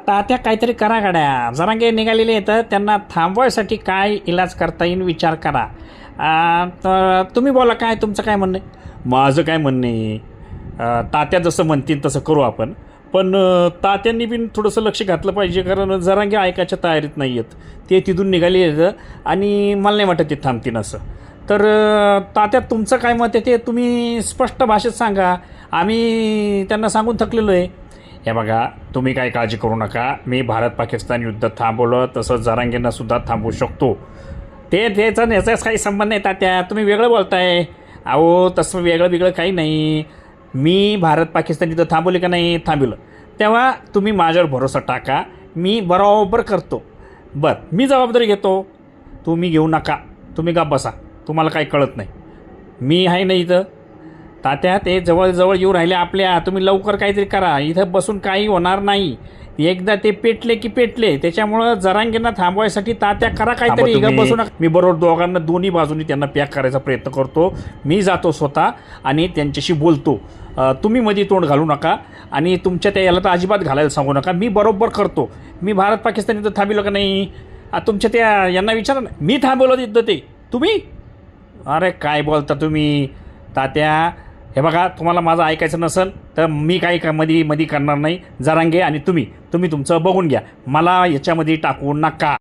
तात्या काहीतरी करा गाड्या. जरांगे निघालेले आहेत, त्यांना थांबवायसाठी काय इलाज करता येईल विचार करा. तर तुम्ही बोला, काय तुमचं काय म्हणणं आहे? माझं काय म्हणणं आहे, तात्या जसं म्हणतील तसं करू आपण. पण तात्यांनी बी थोडंसं लक्ष घातलं पाहिजे, कारण जरांगे ऐकायच्या तयारीत नाही आहेत. ते तिथून निघाले आहेत आणि मला नाही वाटत ते थांबतील असं. तर तात्या तुमचं काय मत आहे ते तुम्ही स्पष्ट भाषेत सांगा. आम्ही त्यांना सांगून थकलेलो आहे. हे बघा, तुम्ही काय काळजी करू नका. मी भारत पाकिस्तान युद्ध थांबवलं तसं जरांगेंना सुद्धा थांबवू शकतो. त्याचा याचाच काही संबंध नाही तात्या, तुम्ही वेगळं बोलताय. अहो तसं वेगळं काही नाही. मी भारत पाकिस्तान युद्ध थांबवले का नाही? थांबवलं. तेव्हा तुम्ही माझ्यावर भरोसा टाका, मी बरोबर करतो. बरं, मी जबाबदारी घेतो, तुम्ही घेऊ नका. तुम्ही का बसा, तुम्हाला काही कळत नाही. मी आहे ना इथं. तात्या ते जवळ येऊ राहिले आपल्या. तुम्ही लवकर काहीतरी करा. इथं बसून काही होणार नाही. एकदा ते पेटले की पेटले. त्याच्यामुळं जरांगेंना थांबवायसाठी तात्या करा काहीतरी. इथं बसू नका. मी बरोबर दोघांना दोन्ही बाजूनी त्यांना पॅक करायचा प्रयत्न करतो. मी जातो स्वतः आणि त्यांच्याशी बोलतो. तुम्ही मध्ये तोंड घालू नका आणि तुमच्या त्या याला तर अजिबात घालायला सांगू नका. मी बरोबर करतो. मी भारत पाकिस्तान युद्ध थांबवलं का नाही? तुमच्या त्या यांना विचारा ना. मी थांबवलं युद्ध ते तुम्ही? अरे काय बोलता तुम्ही तात्या? हे बघा, तुम्हाला माझं ऐकायचं नसेल तर मी काही मध्ये करणार नाही. जरांगे आणि तुम्ही तुमचं बघून घ्या. मला याच्यामध्ये टाकू नका.